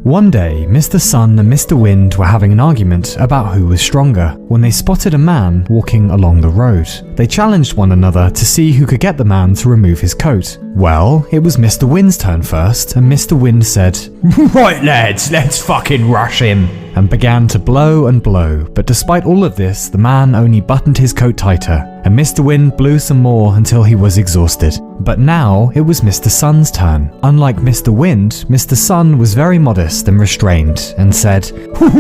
One day, Mr. Sun and Mr. Wind were having an argument about who was stronger when they spotted a man walking along the road. They challenged one another to see who could get the man to remove his coat. Well, it was Mr. Wind's turn first, and Mr. Wind said, "Right lads, let's fucking rush him," and began to blow and blow, but despite all of this, the man only buttoned his coat tighter, and Mr. Wind blew some more until he was exhausted. But now it was Mr. Sun's turn. Unlike Mr. Wind, Mr. Sun was very modest and restrained, and said,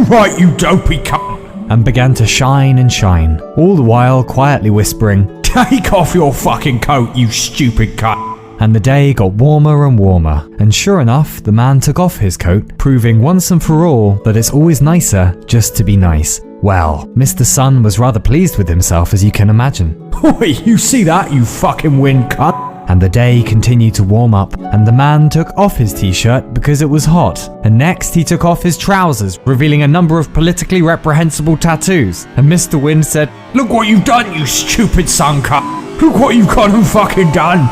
"Right, you dopey cunt," and began to shine and shine, all the while quietly whispering, "Take off your fucking coat, you stupid cunt." And the day got warmer and warmer, and sure enough, the man took off his coat, proving once and for all that it's always nicer just to be nice. Well, Mr. Sun was rather pleased with himself, as you can imagine. "Oi, you see that, you fucking wind cunt?" And the day continued to warm up, and the man took off his t-shirt because it was hot. And next he took off his trousers, revealing a number of politically reprehensible tattoos. And Mr. Wind said, "Look what you've done, you stupid sun cunt! Look what you've gone and fucking done!"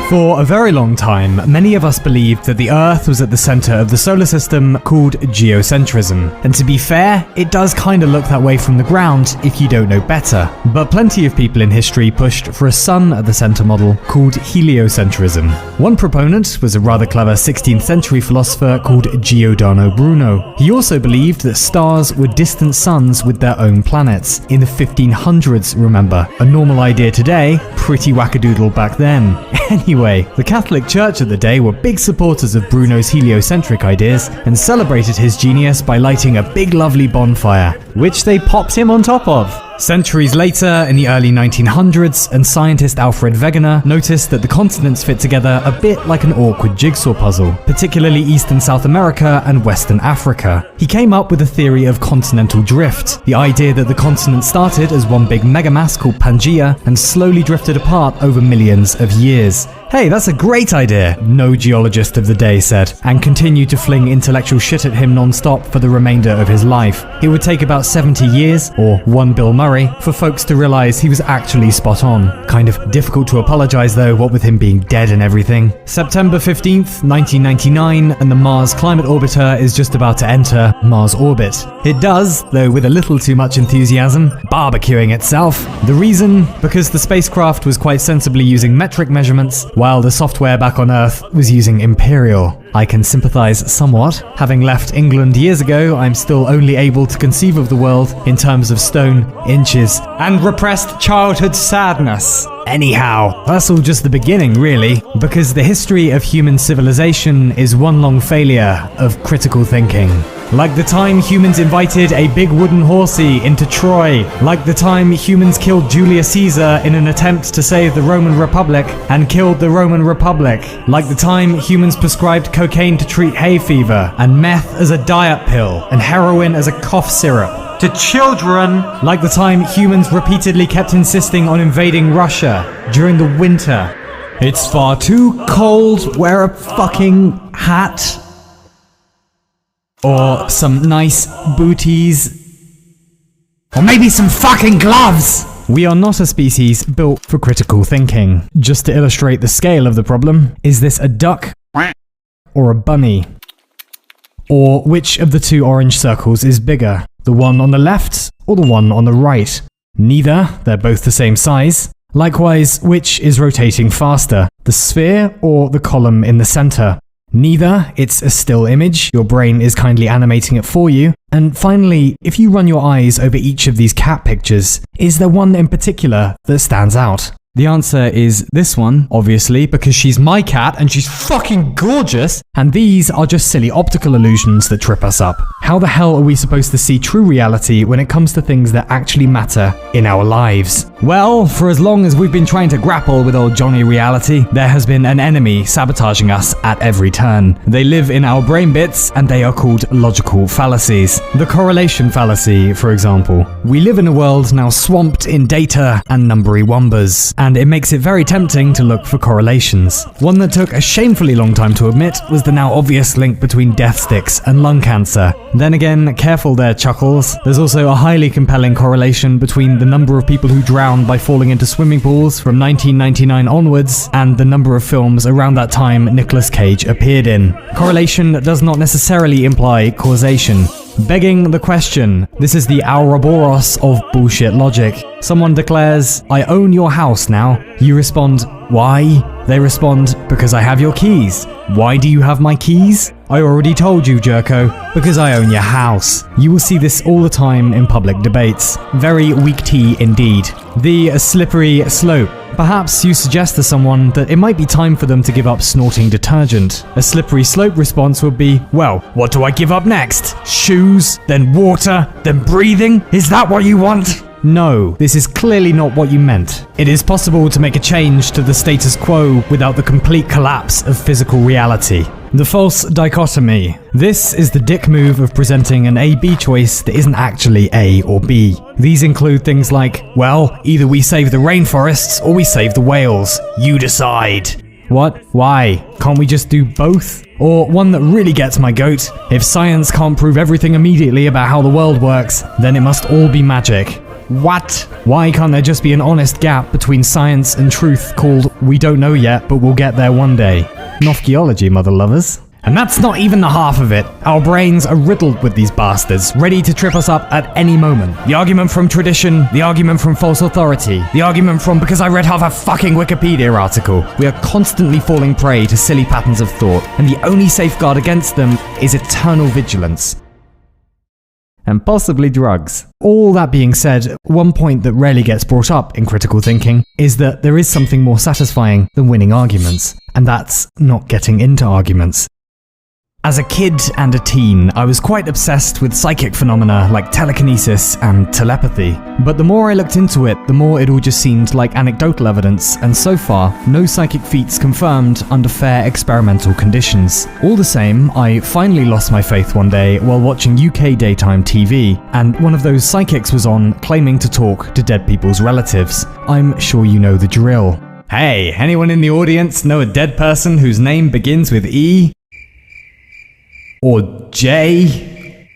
For a very long time, many of us believed that the Earth was at the center of the solar system called geocentrism. And to be fair, it does kind of look that way from the ground if you don't know better. But plenty of people in history pushed for a sun at the center model called heliocentrism. One proponent was a rather clever 16th century philosopher called Giordano Bruno. He also believed that stars were distant suns with their own planets. In the 1500s, remember. A normal idea today, pretty wackadoodle back then. Anyway, the Catholic Church of the day were big supporters of Bruno's heliocentric ideas and celebrated his genius by lighting a big lovely bonfire, which they popped him on top of. Centuries later, in the early 1900s, and scientist Alfred Wegener noticed that the continents fit together a bit like an awkward jigsaw puzzle, particularly East and South America and Western Africa. He came up with a theory of continental drift, the idea that the continent started as one big megamass called Pangaea and slowly drifted apart over millions of years. "Hey, that's a great idea," no geologist of the day said, and continued to fling intellectual shit at him non-stop for the remainder of his life. It would take about 70 years, or one Bill Murray, for folks to realize he was actually spot on. Kind of difficult to apologize though, what with him being dead and everything. September 15th, 1999, and the Mars Climate Orbiter is just about to enter Mars orbit. It does, though with a little too much enthusiasm, barbecuing itself. The reason? Because the spacecraft was quite sensibly using metric measurements, while the software back on Earth was using imperial. I can sympathize somewhat. Having left England years ago, I'm still only able to conceive of the world in terms of stone, inches, and repressed childhood sadness. Anyhow, that's all just the beginning, really, because the history of human civilization is one long failure of critical thinking. Like the time humans invited a big wooden horsey into Troy. Like the time humans killed Julius Caesar in an attempt to save the Roman Republic and killed the Roman Republic. Like the time humans prescribed cocaine to treat hay fever and meth as a diet pill and heroin as a cough syrup to children. Like the time humans repeatedly kept insisting on invading Russia during the winter. It's far too cold, wear a fucking hat. Or some nice booties. Or maybe some fucking gloves! We are not a species built for critical thinking. Just to illustrate the scale of the problem, is this a duck or a bunny? Or which of the two orange circles is bigger? The one on the left or the one on the right? Neither, they're both the same size. Likewise, which is rotating faster, the sphere or the column in the center? Neither, it's a still image, your brain is kindly animating it for you. And finally, if you run your eyes over each of these cat pictures, is there one in particular that stands out? The answer is this one, obviously, because she's my cat and she's fucking gorgeous, and these are just silly optical illusions that trip us up. How the hell are we supposed to see true reality when it comes to things that actually matter in our lives? Well, for as long as we've been trying to grapple with old Johnny reality, there has been an enemy sabotaging us at every turn. They live in our brain bits, and they are called logical fallacies. The correlation fallacy, for example. We live in a world now swamped in data and numbery wombas, and it makes it very tempting to look for correlations. One that took a shamefully long time to admit was the now obvious link between death sticks and lung cancer. Then again, careful there, Chuckles. There's also a highly compelling correlation between the number of people who drowned by falling into swimming pools from 1999 onwards and the number of films around that time Nicolas Cage appeared in. Correlation does not necessarily imply causation. Begging the question, this is the Ouroboros of bullshit logic. Someone declares, "I own your house now." You respond, "Why?" They respond, "Because I have your keys." "Why do you have my keys?" "I already told you, Jerko. Because I own your house." You will see this all the time in public debates. Very weak tea indeed. The slippery slope. Perhaps you suggest to someone that it might be time for them to give up snorting detergent. A slippery slope response would be, "Well, what do I give up next? Shoes, then water, then breathing? Is that what you want?" No, this is clearly not what you meant. It is possible to make a change to the status quo without the complete collapse of physical reality. The false dichotomy. This is the dick move of presenting an A-B choice that isn't actually A or B. These include things like, well, either we save the rainforests or we save the whales. You decide. What? Why? Can't we just do both? Or one that really gets my goat, if science can't prove everything immediately about how the world works, then it must all be magic. What? Why can't there just be an honest gap between science and truth called "we don't know yet, but we'll get there one day"? Nofgeology, mother lovers. And that's not even the half of it. Our brains are riddled with these bastards, ready to trip us up at any moment. The argument from tradition, the argument from false authority, the argument from because I read half a fucking Wikipedia article. We are constantly falling prey to silly patterns of thought, and the only safeguard against them is eternal vigilance. And possibly drugs. All that being said, one point that rarely gets brought up in critical thinking is that there is something more satisfying than winning arguments, and that's not getting into arguments. As a kid and a teen, I was quite obsessed with psychic phenomena like telekinesis and telepathy. But the more I looked into it, the more it all just seemed like anecdotal evidence, and so far, no psychic feats confirmed under fair experimental conditions. All the same, I finally lost my faith one day while watching UK daytime TV, and one of those psychics was on claiming to talk to dead people's relatives. I'm sure you know the drill. Hey, anyone in the audience know a dead person whose name begins with E? Or J?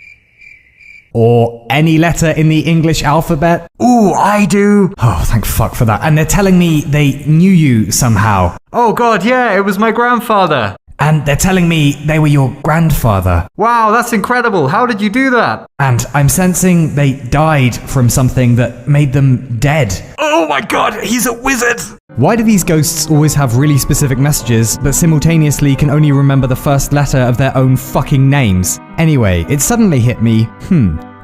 Or any letter in the English alphabet? Ooh, I do! Oh, thank fuck for that. And they're telling me they knew you somehow. Oh god, yeah, it was my grandfather. And they're telling me they were your grandfather. Wow, that's incredible. How did you do that? And I'm sensing they died from something that made them dead. Oh my god, he's a wizard! Why do these ghosts always have really specific messages, but simultaneously can only remember the first letter of their own fucking names? Anyway, it suddenly hit me,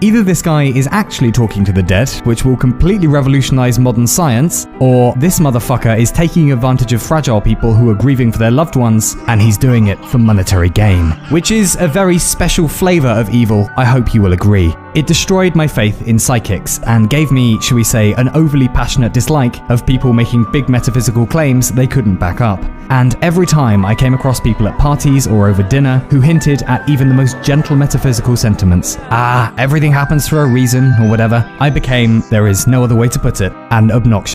either this guy is actually talking to the dead, which will completely revolutionize modern science, or this motherfucker is taking advantage of fragile people who are grieving for their loved ones, and he's doing it for monetary gain. Which is a very special flavor of evil, I hope you will agree. It destroyed my faith in psychics, and gave me, shall we say, an overly passionate dislike of people making big metaphysical claims they couldn't back up. And every time I came across people at parties or over dinner who hinted at even the most gentle metaphysical sentiments, everything happens for a reason, or whatever, I became, there is no other way to put it, an obnoxious